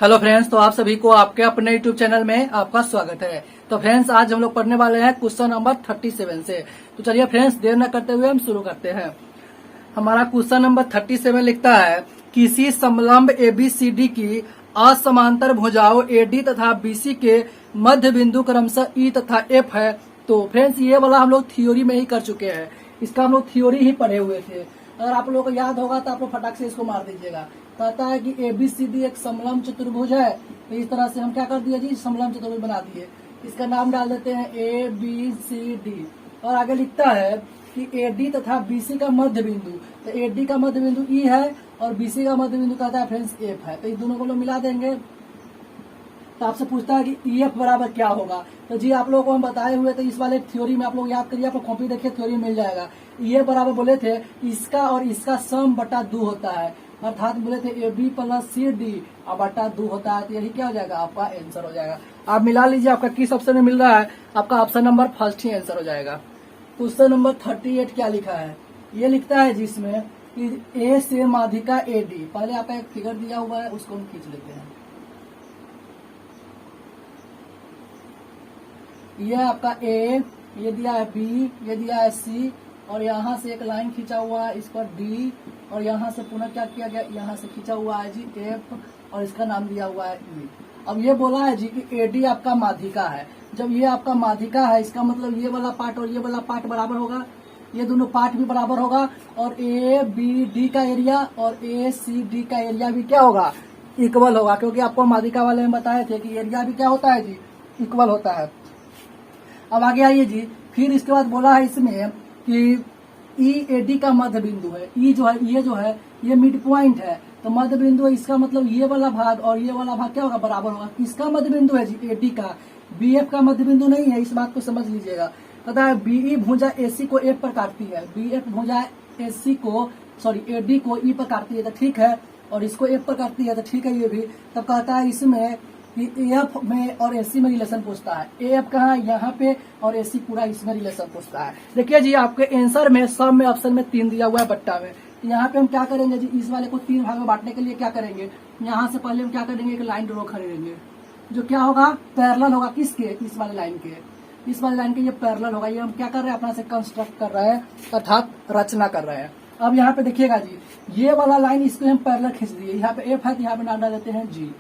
Hello friends, तो आप सभी को आपके अपने यूट्यूब चैनल में आपका स्वागत है। तो फ्रेंड्स, आज हम लोग पढ़ने वाले हैं क्वेश्चन नंबर 37 से। तो चलिए फ्रेंड्स, देर न करते हुए हम शुरू करते हैं। हमारा क्वेश्चन नंबर 37 लिखता है, किसी समलंब ABCD की असमांतर भुजाओं AD तथा BC के मध्य बिंदु क्रमशः E तथा F है। तो फ्रेंड्स, ये वाला हम लोग थ्योरी में ही कर चुके हैं, इसका हम लोग थ्योरी ही पढ़े हुए थे। अगर आप लोगों को याद होगा तो आप लोग फटाक से इसको मार दीजिएगा। कहता है कि ABCD एक समलंब चतुर्भुज है, तो इस तरह से हम क्या कर दिए जी, समलंब चतुर्भुज बना दिए। इसका नाम डाल देते हैं ABCD। और आगे लिखता है कि AD तथा BC का मध्य बिंदु, तो AD का मध्य बिंदु E है और BC का मध्य बिंदु कहता है फ्रेंड्स F है। तो इन दोनों को लोग मिला देंगे। तो आपसे पूछता है कि EF बराबर क्या होगा। तो जी आप लोगों को हम बताए हुए थे, इस वाले थ्योरी में आप लोग याद करिए, आप लोग कॉपी देखिए, थ्योरी मिल जाएगा। EF बराबर बोले थे इसका और इसका सम बटा 2 होता है, अर्थात बोले थे AB प्लस CD और बटा 2 होता है। तो यही क्या हो जाएगा, आपका आंसर हो जाएगा। आप मिला लीजिए, आपका किस ऑप्शन में मिल रहा है, आपका ऑप्शन नंबर फर्स्ट ही आंसर हो जाएगा। क्वेश्चन नंबर 38 क्या लिखा है, ये लिखता है जिसमें A से माध्यिका AD, पहले आपका एक फिगर दिया हुआ है उसको हम खींच लेते हैं। ये आपका A, ये दिया है B, ये दिया है C और यहाँ से एक लाइन खींचा हुआ है इस पर D और यहाँ से पुनः क्या किया गया, यहाँ से खींचा हुआ है जी F और इसका नाम दिया हुआ है E। अब ये बोला है जी कि AD आपका माध्यिका है। जब ये आपका माध्यिका है, इसका मतलब ये वाला पार्ट और ये वाला पार्ट बराबर होगा, ये दोनों पार्ट भी बराबर होगा और ABD का एरिया और ACD का एरिया भी क्या होगा, इक्वल होगा। क्योंकि आपको माध्यिका वाले में बताए थे कि एरिया भी क्या होता है जी, इक्वल होता है। अब आगे आइए जी, फिर इसके बाद बोला है इसमें कि EAD का मध्य बिंदु है। E जो है, ये जो है ये मिड पॉइंट है, तो मध्य बिंदु है, इसका मतलब ये वाला भाग और ये वाला भाग क्या होगा, बराबर होगा। किसका मध्य बिंदु है जी, AD का। BF का मध्य बिंदु नहीं है, इस बात को समझ लीजिएगा। पता है BE भुजा AC को F पर काटती है, BF भुजा AC को AD को E पर काटती है, तो ठीक है, और इसको F पर काटती है, तो ठीक है ये भी। तब कहता है इसमें कि AF में और AC में रिलेशन पूछता है। AF कहाँ, यहाँ पे, और AC पूरा इसमें रिलेशन पूछता है। देखिए जी, आपके आंसर में सब में ऑप्शन में 3 दिया हुआ है बट्टा में। यहाँ पे हम क्या करेंगे जी, इस वाले को 3 भाग में बांटने के लिए क्या करेंगे, यहाँ से पहले हम क्या करेंगे, एक लाइन ड्रॉ करेंगे जो क्या होगा, पैरेलल होगा किसके, इस वाले लाइन के, इस वाले लाइन के ये पैरेलल होगा। ये हम क्या कर रहे हैं, अपना से कंस्ट्रक्ट कर रहे हैं, अर्थात रचना कर रहे हैं। अब यहाँ पे देखिएगा जी, ये वाला लाइन इसको हम पैरेलल खींच दिए, यहाँ पे F है तो यहाँ पे नाम डाल देते हैं G।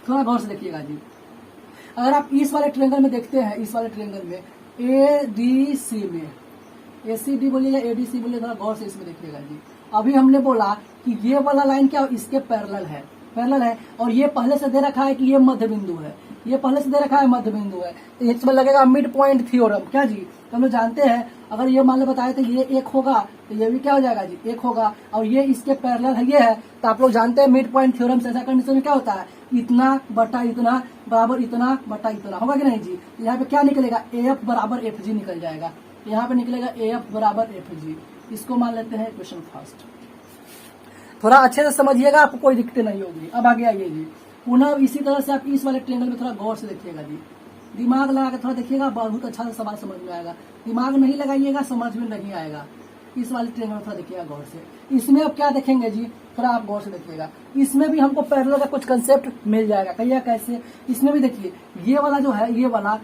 थोड़ा गौर से देखिएगा जी, अगर आप इस वाले ट्रायंगल में देखते हैं, इस वाले ट्रायंगल में ADC में ACD बोलिए या ADC बोलिए, थोड़ा गौर से इसमें देखिएगा जी। अभी हमने बोला कि ये वाला लाइन क्या इसके पैरेलल है, पैरेलल है, और ये पहले से दे रखा है कि ये मध्य बिंदु है, ये पहले से दे रखा है मध्य बिंदु है। तो इसमें लगेगा मिड पॉइंट थ्योरम, क्या जी, तो हम लोग जानते हैं अगर ये मान लो बताए तो ये 1 होगा, तो ये भी क्या हो जाएगा जी, 1 होगा, और ये इसके पैरेलल है, ये है। तो आप लोग जानते हैं मिड पॉइंट थ्योरम से ऐसा कंडीशन में क्या होता है, इतना बटा इतना बराबर इतना बटा इतना, होगा कि नहीं जी। यहाँ पे क्या निकलेगा, AF बराबर FG निकल जाएगा, यहाँ पे निकलेगा AF बराबर FG। इसको मान लेते हैं क्वेश्चन फर्स्ट। थोड़ा अच्छे से समझिएगा, आपको कोई दिक्कत नहीं होगी। अब आगे आइए जी, पुनः इसी तरह से आप इस वाले ट्रायंगल में थोड़ा गौर से देखिएगा जी, दिमाग लगा के थोड़ा देखिएगा, बहुत अच्छा से सवाल समझ में आएगा। दिमाग नहीं लगाइएगा, समझ में नहीं आएगा। इस वाले ट्रायंगल में थोड़ा देखिएगा गौर से। इसमें अब क्या देखेंगे जी, थोड़ा आप गौर से देखिएगा, इसमें भी हमको पैरेलल का कुछ कंसेप्ट मिल जाएगा। कहिए कैसे, इसमें भी देखिए, ये वाला जो है, ये वाला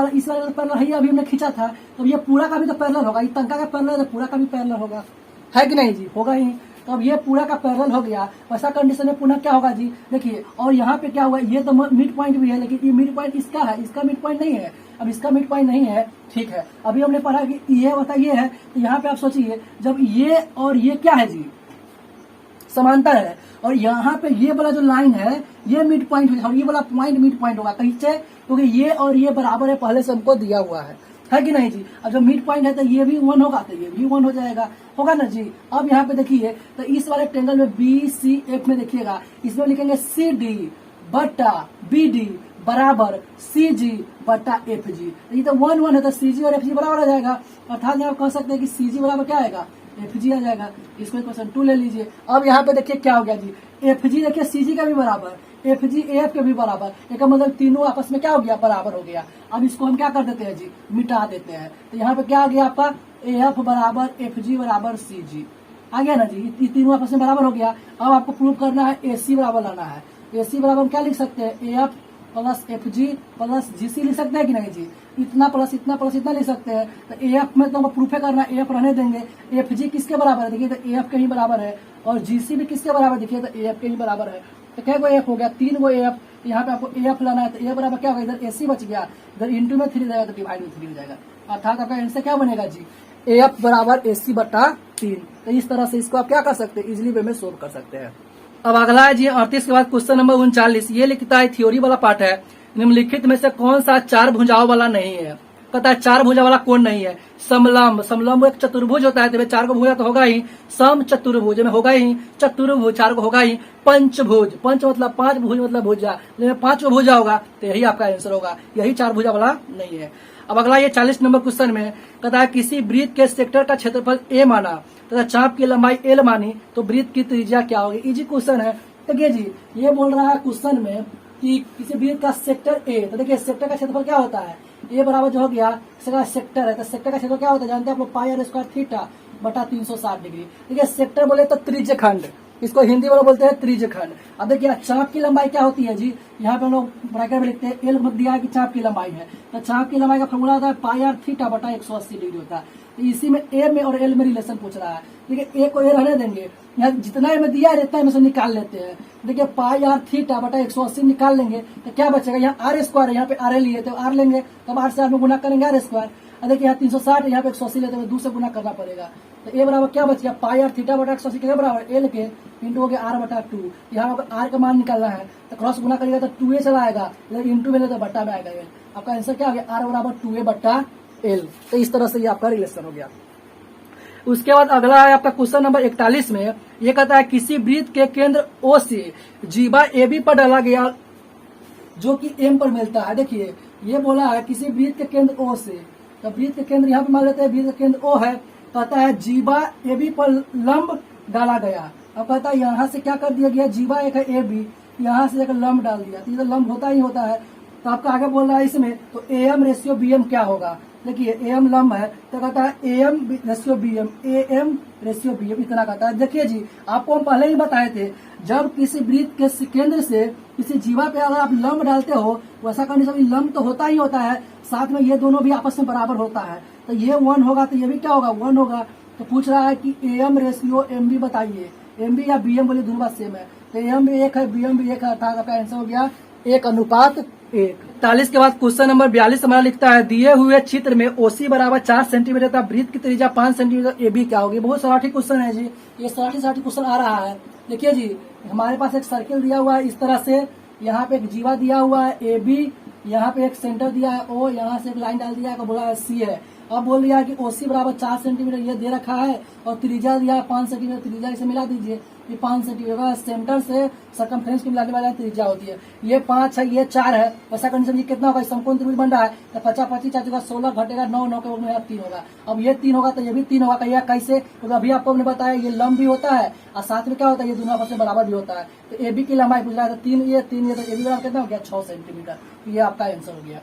इस वाले पैरेलल है, अभी हमने खींचा था, तो ये पूरा का भी तो पैरेलल होगा, ये तंका का पैरेलल है, पूरा का भी पैरेलल होगा, है कि नहीं जी, होगा ही। तो अब ये पूरा का पैरेलल हो गया, वैसा कंडीशन में पुनः क्या होगा जी, देखिए, और यहाँ पे क्या हुआ, ये तो मिड पॉइंट भी है, लेकिन ये मिड पॉइंट इसका है, इसका मिड पॉइंट नहीं है। अब इसका मिड पॉइंट नहीं है, ठीक है। अभी हमने पढ़ा कि ये होता ये है, तो यहाँ पे आप सोचिए, जब ये और ये क्या है जी, समांतर है, और यहाँ पे ये वाला जो लाइन है ये मिड पॉइंट है, और ये वाला पॉइंट मिड पॉइंट होगा कहीं से, क्योंकि ये और ये बराबर है, पहले से हमको दिया हुआ है कि नहीं जी। अब जब मिड पॉइंट है तो ये भी 1 होगा, तो ये भी 1 हो जाएगा, होगा ना जी। अब यहाँ पे देखिए, तो इस वाले ट्रायंगल में BCF में देखिएगा, इसमें लिखेंगे CD बटा BD बराबर CG बटा FG। ये तो 1 1 है, तो CG और FG बराबर आ जाएगा, अर्थात आप कह सकते हैं कि CG बराबर क्या आएगा, FG आ जाएगा। इसको क्वेश्चन 2 ले लीजिए। अब यहाँ पे देखिए क्या हो गया जी, FG देखिए CG का भी बराबर, FG AF के भी बराबर, एक मतलब तीनों आपस में क्या हो गया, बराबर हो गया। अब इसको हम क्या कर देते हैं जी, मिटा देते हैं। तो यहाँ पे क्या आ गया आपका, AF बराबर FG बराबर CG आ गया ना जी, ये तीनों आपस में बराबर हो गया। अब आपको प्रूव करना है AC बराबर लाना है। AC बराबर हम क्या लिख सकते हैं, AF plus FG plus GC लिख सकते हैं कि नहीं जी, इतना प्लस इतना प्लस इतना लिख सकते हैं। तो AF में तो प्रूफ करना, AF रहने देंगे। FG किसके बराबर है, देखिए तो AF के ही बराबर है, और GC भी किसके बराबर, देखिए तो AF के ही बराबर है। तो क्या को AF हो गया, 3 गो AF, यहाँ पे आपको AF लाना है, तो A बराबर क्या होगा, इधर AC बच गया, इधर इंटू में 3 जाएगा तो डिवाइड में 3 हो जाएगा, अर्थात आपका आंसर क्या बनेगा जी, AF बराबर AC बटा 3। तो इस तरह से इसको आप क्या कर सकते हैं, इजिली वे में सोल्व कर सकते हैं। अब अगला है जी 38 के बाद क्वेश्चन नंबर 39, ये लिखता है थ्योरी वाला पार्ट है, निम्नलिखित में से कौन सा 4 भुजाओं वाला नहीं है। कहता है 4 भुजा वाला कौन नहीं है, समलंब, समलंब एक चतुर्भुज होता है, तो 4 को भुजा तो होगा ही, सम चतुर्भुज में होगा ही, चतुर्भुज 4 को होगा ही, पंचभुज, पंच मतलब 5, भुज मतलब भुजा, 5 को भुजा होगा, तो यही आपका आंसर होगा, यही 4 भुजा वाला नहीं है। अब अगला ये 40 नंबर क्वेश्चन में कहता है किसी वृत्त के सेक्टर का क्षेत्रफल A माना तथा चाप की लंबाई L मानी तो वृत्त की त्रिज्या क्या होगी। इजी क्वेश्चन है। देखिए जी, ये बोल रहा है क्वेश्चन में कि किसी वृत्त का सेक्टर A, तो देखिए सेक्टर का क्षेत्रफल क्या होता है, A बराबर जो हो गया इसका सेक्टर है, तो सेक्टर का क्षेत्रफल क्या होता है जानते हैं आप लोग, पाई आर स्क्वायर थीटा बटा 360 डिग्री। देखिए सेक्टर बोले तो त्रिज्यखंड, इसको हिंदी में बोलते हैं त्रिज्यखंड। अब देखिए चाप की लंबाई क्या होती है जी, यहाँ पे हम लोग ब्रैकेट में लिखते हैं, एल मत दिया है कि चाप की लंबाई है, तो चाप की लंबाई का फॉर्मूला होता है पाई आर थीटा बटा 180 डिग्री होता है। तो इसी में ए में और एल में रिलेशन पूछ रहा है। देखिए ए को ए रहने देंगे, यहाँ जितना में दिया है इतना में से निकाल लेते हैं। देखिए पाई आर थीटा बटा 180 निकाल लेंगे तो क्या बचेगा, यहाँ आर स्क्वायर है, यहाँ पे आर एल लिए तो आर लेंगे, तब आर से आर में गुना करेंगे आर स्क्वायर। देखिए यहाँ 360, यहाँ पे 180 लेते हैं, 2 से गुना करना पड़ेगा। तो ए बराबर क्या बच गया, पाई आर थीटा बटा 180 के बराबर एल के इंटू हो गया आर बटा 2। यहाँ पर आर का मान निकालना है तो क्रॉस गुना करेगा तो 2a चला आएगा, इंटू में ले तो बट्टा में आएगा। आपका आंसर क्या हो गया, आर बराबर 2a बट्टा एल। तो इस तरह से ये आपका रिलेशन हो गया। उसके बाद अगला है आपका क्वेश्चन नंबर 41 में, ये कहता है किसी वृत्त के केंद्र O से जीवा AB पर डाला गया जो कि M पर मिलता है। देखिए ये बोला है किसी वृत्त के केंद्र O से, तो वृत्त के केंद्र यहाँ पे मान लेते हैं, वृत्त के केंद्र O है, कहता है जीवा AB पर लंब डाला गया। अब कहता है यहाँ से क्या कर दिया गया, जीवा एक है AB, यहाँ से एक लंब डाल दिया, तो ये तो लंब होता ही होता है। तो आपका आगे बोल रहा है इसमें तो AM रेशियो BM क्या होगा। देखिए AM लंब है तो कहता है AM ratio BM, AM ratio BM इतना कहता है। देखिए जी आपको हम पहले ही बताए थे, जब किसी वृत्त के केंद्र से किसी जीवा पे अगर आप लंब डालते हो, वैसा कंडीशन लंब तो होता ही होता है, साथ में ये दोनों भी आपस में बराबर होता है, तो ये 1 होगा तो ये भी क्या होगा 1 होगा। तो पूछ रहा है कि AM रेशियो MB बताइए, MB या BM बोले दोनों बात सेम है, तो AM भी 1 है BM भी 1 है, अर्थात आपका आंसर हो गया 1:1। 41 के बाद क्वेश्चन नंबर 42 हमारा लिखता है दिए हुए चित्र में OC बराबर 4 सेंटीमीटर तथा वृत्त की त्रिज्या 5 सेंटीमीटर AB क्या होगी। बहुत सराठी क्वेश्चन है जी, ये सराठी क्वेश्चन आ रहा है। देखिए जी हमारे पास एक सर्किल दिया हुआ है इस तरह से, यहाँ पे एक जीवा दिया हुआ है AB, यहाँ पे एक सेंटर दिया है O, यहाँ से एक लाइन डाल दिया है, बोला है C है। अब बोल दिया कि OC बराबर 4 सेंटीमीटर ये दे रखा है और त्रिज्या दिया 5 सेंटीमीटर, त्रिज्या इसे मिला दीजिए, ये 5 सेंटीमीटर सेंटर से सर्कमफ्रेंस की मिलाने वाला त्रिज्या होती है। ये 5 है ये 4 है, वैसा कंडीशन ये कितना होगा, समकोण त्रिभुज बन रहा है तो 50 25 4 16 घटेगा 9 9 के में 3 होगा। अब ये 3 होगा तो ये भी 3 होगा, कहिए कैसे, क्योंकि अभी आपको हमने बताया ये लंब भी होता है और साथ में क्या होता है ये दोनों आपस में बराबर भी होता है। तो AB की लंबाई पूछ रहा है तो 3 ये तो AB बराबर कितना हो गया 6 सेंटीमीटर। ये आपका आंसर हो गया।